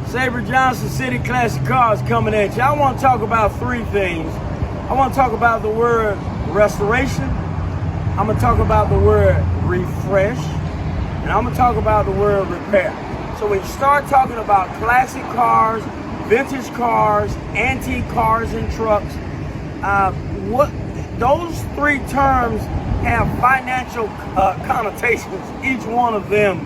Sabra Johnson, City Classic Cars coming at you. I want to talk about three things. I want to talk about the word restoration. I'm going to talk about the word refresh. And I'm going to talk about the word repair. So when you start talking about classic cars, vintage cars, antique cars and trucks, what those three terms have financial connotations, each one of them.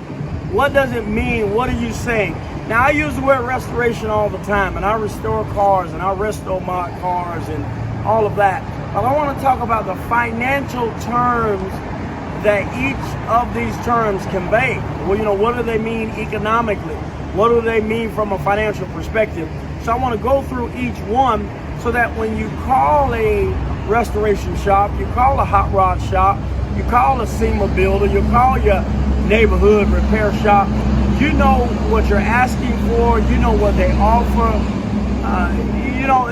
What does it mean? What are you saying? Now, I use the word restoration all the time, and I restore cars, and I restore my cars, and all of that. But I want to talk about the financial terms that each of these terms convey. Well, what do they mean economically? What do they mean from a financial perspective? So I want to go through each one so that when you call a restoration shop, you call a hot rod shop, you call a SEMA builder, you call your neighborhood repair shop, you know what you're asking for, you know what they offer,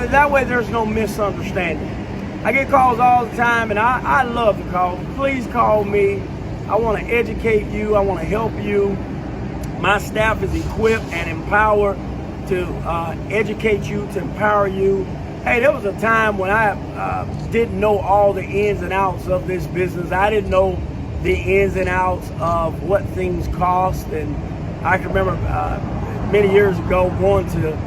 that way there's no misunderstanding. I get calls all the time, and I love the calls. Please call me. I want to educate you. I want to help you. My staff is equipped and empowered to educate you, to empower you. Hey, there was a time when I didn't know all the ins and outs of this business. I didn't know the ins and outs of what things cost. And I can remember many years ago going to,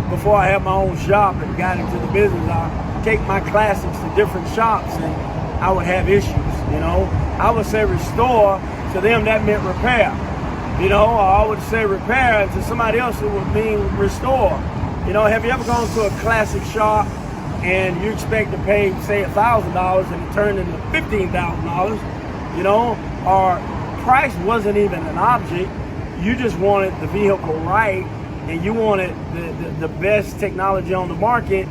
before I had my own shop and got into the business, I take my classics to different shops and I would have issues, I would say restore, to them that meant repair. I would say repair, and to somebody else it would mean restore. Have you ever gone to a classic shop and you expect to pay, say, $1,000 and it turned into $15,000? Our price wasn't even an object. You just wanted the vehicle right, and you wanted the best technology on the market,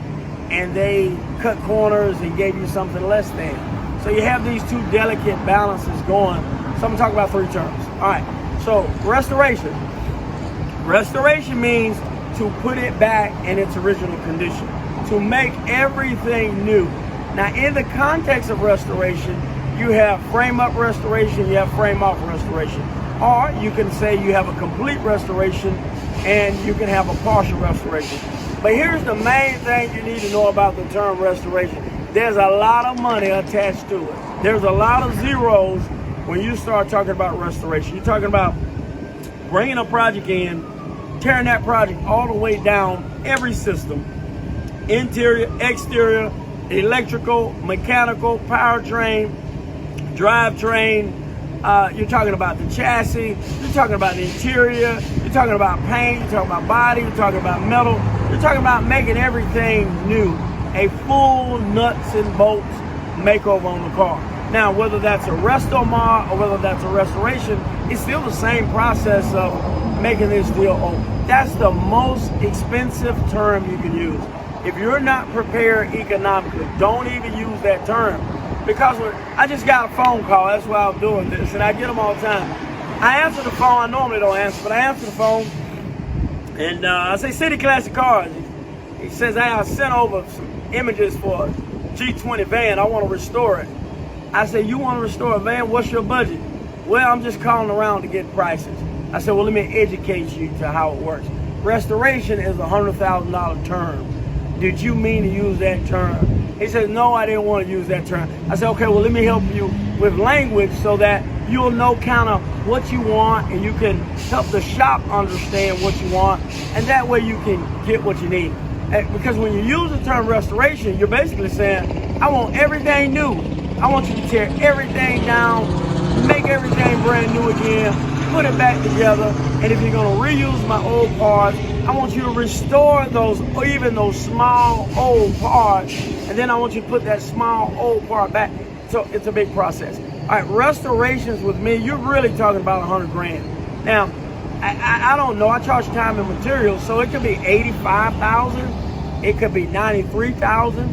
and they cut corners and gave you something less than. So you have these two delicate balances going. So I'm gonna talk about three terms. All right, so restoration. Restoration means to put it back in its original condition, to make everything new. Now, in the context of restoration, you have frame up restoration, you have frame off restoration. Or you can say you have a complete restoration and you can have a partial restoration. But here's the main thing you need to know about the term restoration. There's a lot of money attached to it. There's a lot of zeros when you start talking about restoration. You're talking about bringing a project in, tearing that project all the way down, every system, interior, exterior, electrical, mechanical, powertrain, drivetrain. You're talking about the chassis, you're talking about the interior, you're talking about paint, you're talking about body, you're talking about metal, you're talking about making everything new. A full nuts and bolts makeover on the car. Now, whether that's a resto mod or whether that's a restoration, it's still the same process of making this deal over. That's the most expensive term you can use. If you're not prepared economically, don't even use that term. Because I just got a phone call, that's why I'm doing this, and I get them all the time. I answer the phone, I normally don't answer, but I answer the phone, and I say, City Classic Cars. He says, hey, I sent over some images for a G20 van, I want to restore it. I say, you want to restore a van, what's your budget? Well, I'm just calling around to get prices. I said, well, let me educate you to how it works. Restoration is a $100,000 term. Did you mean to use that term? He said, no, I didn't want to use that term. I said, okay, well, let me help you with language so that you'll know kind of what you want and you can help the shop understand what you want, and that way you can get what you need. Because when you use the term restoration, you're basically saying, I want everything new. I want you to tear everything down, make everything brand new again, put it back together, and if you're going to reuse my old parts, I want you to restore those, or even those small old parts, and then I want you to put that small old part back. So it's a big process. All right, restorations with me, you're really talking about 100 grand. Now, I don't know, I charge time and materials, so it could be 85,000, it could be 93,000,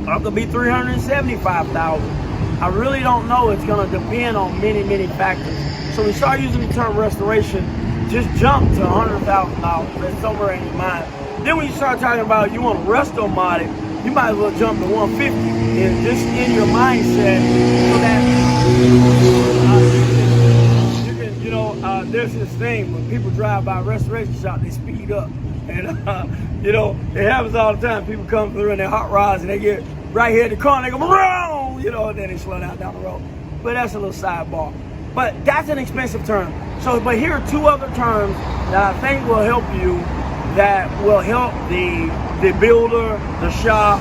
or it could be 375,000. I really don't know. It's going to depend on many, many factors. So when you start using the term restoration, just jump to $100,000. That's somewhere in your mind. Then when you start talking about you want to resto mod it, you might as well jump to 150 and just in your mindset so that you can there's this thing when people drive by a restoration shop, they speed up. And, you know, it happens all the time. People come through in their hot rods and they get right here in the car and they go, wrong, you know, and then they slow down the road. But that's a little sidebar. But that's an expensive term. So, but here are two other terms that I think will help you, that will help the builder, the shop.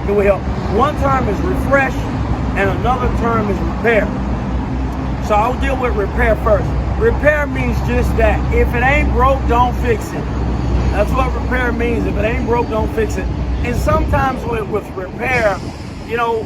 It will help. One term is refresh and another term is repair. So I'll deal with repair first. Repair means just that. If it ain't broke, don't fix it. That's what repair means. If it ain't broke, don't fix it. And sometimes with repair, you know,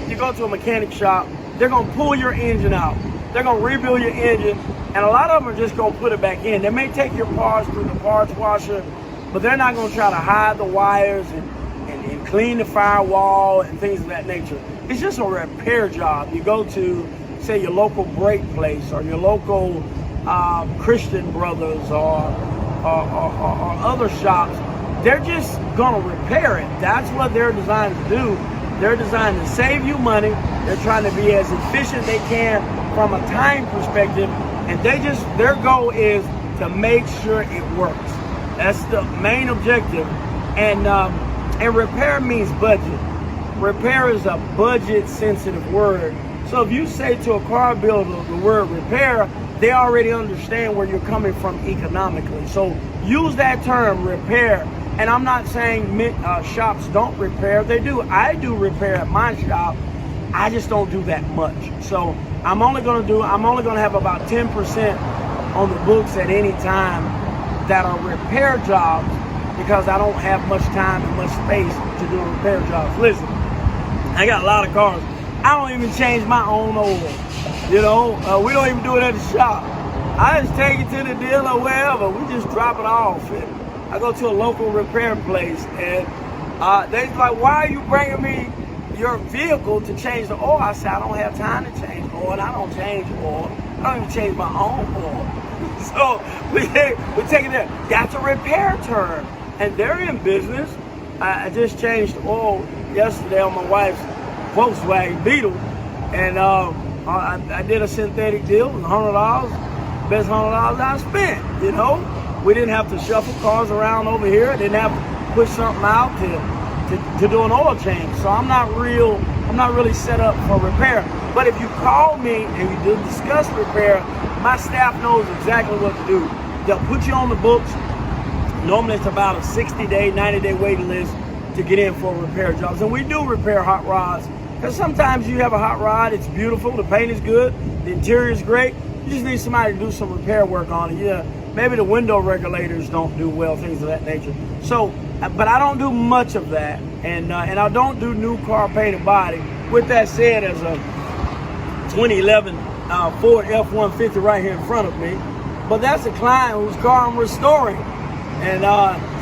you go to a mechanic shop, they're gonna pull your engine out. They're gonna rebuild your engine, and a lot of them are just gonna put it back in. They may take your parts through the parts washer, but they're not gonna try to hide the wires and clean the firewall and things of that nature. It's just a repair job. You go to, say, your local brake place or your local Christian Brothers or other shops. They're just gonna repair it. That's what they're designed to do. They're designed to save you money. They're trying to be as efficient they can from a time perspective, and their goal is to make sure it works. That's the main objective. And repair means budget. Repair is a budget sensitive word. So if you say to a car builder the word repair, they already understand where you're coming from economically. So use that term, repair. And I'm not saying shops don't repair. They do. I do repair at my shop. I just don't do that much. So I'm only gonna have about 10% on the books at any time that are repair jobs, because I don't have much time and much space to do repair jobs. Listen, I got a lot of cars. I don't even change my own oil. You know, we don't even do it at the shop. I just take it to the dealer or wherever. We just drop it off. And I go to a local repair place, and they're like, why are you bringing me your vehicle to change the oil? I said, I don't have time to change oil, and I don't change oil. I don't even change my own oil. So we take it there. That's a repair term, and they're in business. I just changed oil yesterday on my wife's Volkswagen Beetle, and I did a synthetic deal, $100, best $100 I spent. You know, we didn't have to shuffle cars around over here. I didn't have to push something out to do an oil change. So I'm not really set up for repair. But if you call me and you do discuss repair, my staff knows exactly what to do. They'll put you on the books. Normally it's about a 60-day, 90-day waiting list to get in for repair jobs. And we do repair hot rods, because sometimes you have a hot rod, it's beautiful, the paint is good, the interior is great. You just need somebody to do some repair work on it. Yeah, maybe the window regulators don't do well, things of that nature. So, but I don't do much of that, and I don't do new car painted body. With that said, as a 2011 Ford F-150 right here in front of me, but that's a client whose car I'm restoring. And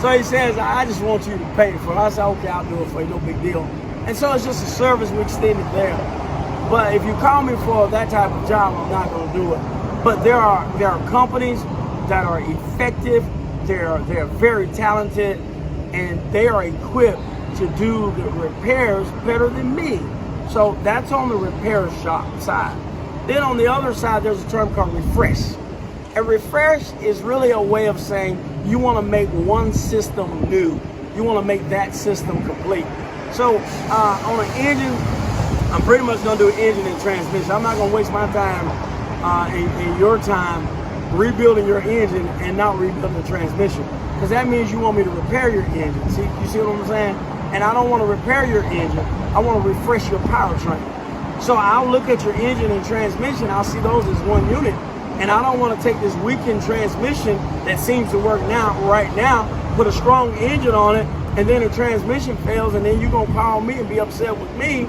so he says, I just want you to pay for it. I said, okay, I'll do it for you, no big deal. And so it's just a service we extended there. But if you call me for that type of job, I'm not going to do it. But there are companies that are effective, they're very talented, and they are equipped to do the repairs better than me. So that's on the repair shop side. Then on the other side, there's a term called refresh. And refresh is really a way of saying you want to make one system new. You want to make that system complete. So on an engine, I'm pretty much going to do an engine and transmission. I'm not going to waste my time and your time rebuilding your engine and not rebuilding the transmission, because that means you want me to repair your engine. You see what I'm saying? And I don't want to repair your engine. I want to refresh your powertrain. So I'll look at your engine and transmission. I'll see those as one unit. And I don't want to take this weakened transmission that seems to work right now, put a strong engine on it, and then the transmission fails, and then you're going to call me and be upset with me,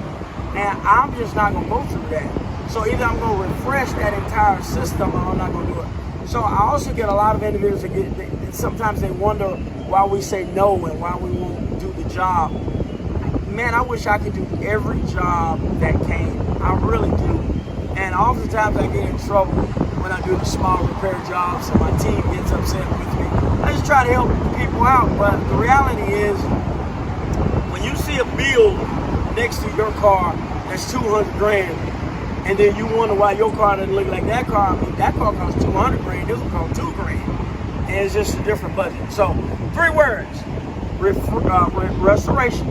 and I'm just not going to go through that. So either I'm going to refresh that entire system, or I'm not going to do it. So I also get a lot of individuals that sometimes they wonder why we say no and why we won't do the job. Man, I wish I could do every job that came. I really do. And oftentimes I get in trouble when I do the small repair jobs and my team gets upset with me. I just try to help people out, but the reality is, when you see a bill next to your car that's $200 grand, and then you wonder why your car doesn't look like that car. I mean, that car costs 200 grand, this one costs 2 grand. And it's just a different budget. So, 3 words: restoration,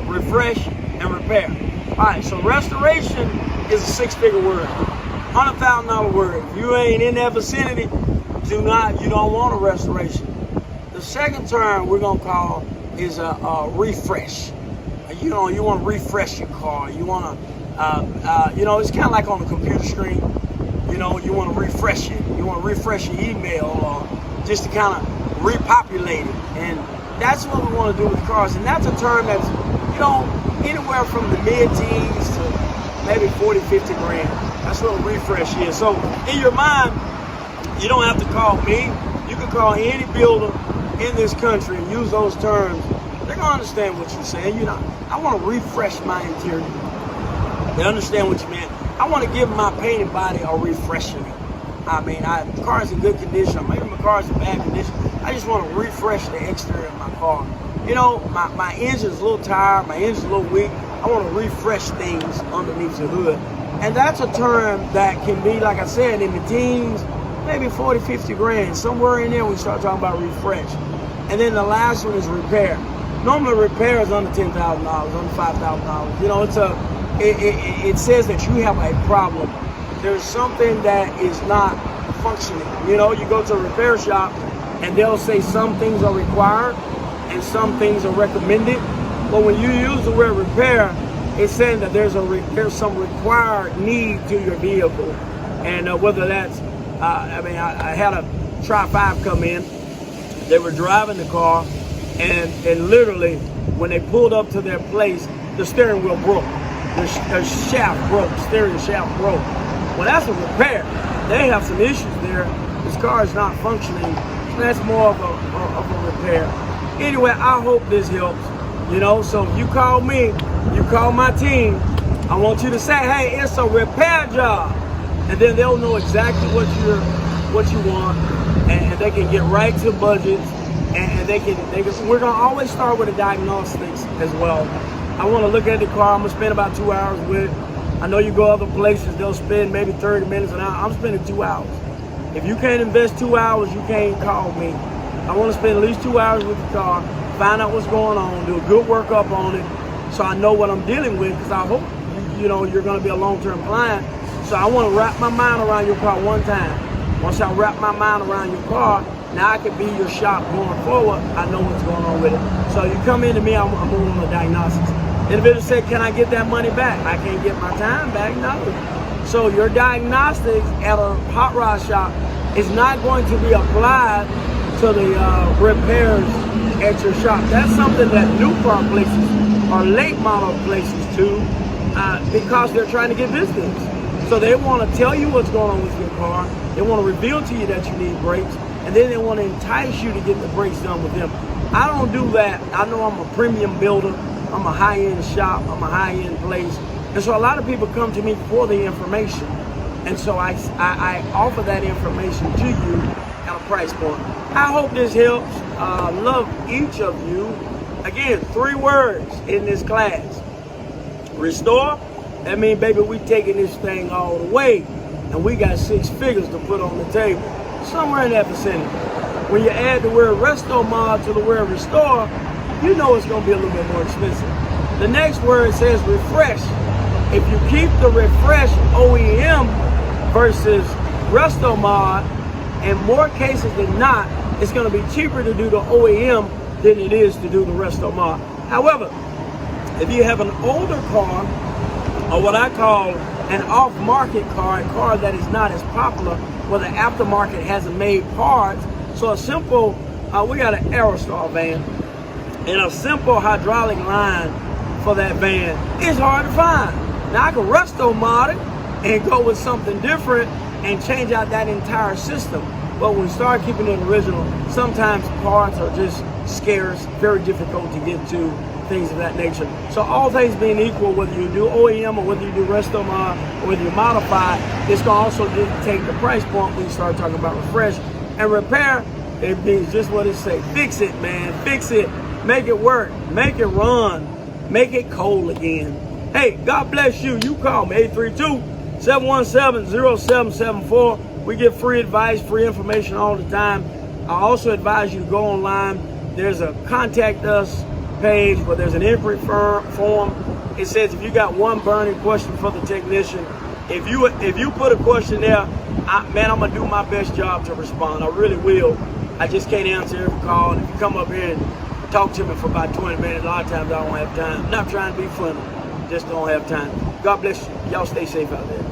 refresh, and repair. All right, so restoration is a 6-figure word, $100,000 word. If you ain't in that vicinity, you don't want a restoration. The second term we're gonna call is a refresh. You want to refresh your car. You want to, it's kind of like on the computer screen. You want to refresh it. You want to refresh your email, or just to kind of repopulate it. And that's what we want to do with cars. And that's a term that's, anywhere from the mid-teens to maybe 40, 50 grand. That's what a refresh is. So in your mind, you don't have to call me. You can call any builder in this country and use those terms. They're going to understand what you're saying. I want to refresh my interior. They understand what you mean. I want to give my painted body a refreshing. I mean, the car's in good condition. Maybe my car's in bad condition. I just want to refresh the exterior of my car. My engine's a little tired. My engine's a little weak. I want to refresh things underneath the hood. And that's a term that can be, like I said, in the teens, maybe 40, 50 grand. Somewhere in there we start talking about refresh. And then the last one is repair. Normally repair is under $10,000, under $5,000. It says that you have a problem. There's something that is not functioning. You go to a repair shop and they'll say some things are required and some things are recommended. But when you use the word repair, it's saying that there's some required need to your vehicle. And whether that's, I had a Tri-5 come in. They were driving the car, and literally, when they pulled up to their place, the steering wheel broke. The shaft broke, steering shaft broke. Well, that's a repair. They have some issues there. This car is not functioning. So that's more of a repair. Anyway, I hope this helps. So if you call me, you call my team, I want you to say, hey, it's a repair job. And then they'll know exactly what you want, and they can get right to budgets, and they can. We're gonna always start with a diagnostics as well. I want to look at the car. I'm gonna spend about 2 hours with it. I know you go other places, they'll spend maybe 30 minutes an hour. I'm spending 2 hours. If you can't invest 2 hours, you can't call me. I want to spend at least 2 hours with the car, find out what's going on, do a good workup on it, so I know what I'm dealing with. Because I hope you're gonna be a long-term client. So I want to wrap my mind around your car one time. Once I wrap my mind around your car, now I can be your shop going forward. I know what's going on with it. So you come into me, I'm moving on the diagnostics. Individual said, can I get that money back? I can't get my time back, no. So your diagnostics at a hot rod shop is not going to be applied to the repairs at your shop. That's something that new car places or late model places do because they're trying to get business. So they want to tell you what's going on with your car. They want to reveal to you that you need brakes. And then they want to entice you to get the brakes done with them. I don't do that. I know I'm a premium builder. I'm a high-end shop. I'm a high-end place. And so a lot of people come to me for the information. And so I offer that information to you at a price point. I hope this helps. Love each of you. Again, 3 words in this class. Restore. That means, baby, we taking this thing all the way, and we got 6 figures to put on the table, somewhere in that vicinity. When you add the word resto mod to the word restore, you know it's going to be a little bit more expensive. The next word says refresh. If you keep the refresh OEM versus resto mod, in more cases than not, it's going to be cheaper to do the OEM than it is to do the resto mod. However, if you have an older car, or what I call an off-market car, a car that is not as popular, where the aftermarket hasn't made parts. So a simple, we got an Aerostar van, and a simple hydraulic line for that van is hard to find. Now I can resto mod it and go with something different and change out that entire system. But when we start keeping it original, sometimes parts are just scarce, very difficult to get to, things of that nature. So all things being equal, whether you do OEM or whether you do resto mod or whether you modify, it's going to also dictate the price point when you start talking about refresh. And repair, it means just what it say. Fix it, man. Fix it. Make it work. Make it run. Make it cold again. Hey, God bless you. You call me, 832-717-0774. We give free advice, free information all the time. I also advise you to go online. There's a contact us page where there's an inquiry form. It says if you got one burning question for the technician, if you put a question there, man, I'm gonna do my best job to respond. I really will. I just can't answer every call. And if you come up here and talk to me for about 20 minutes, a lot of times I don't have time. I'm not trying to be funny, just don't have time. God bless you. Y'all stay safe out there.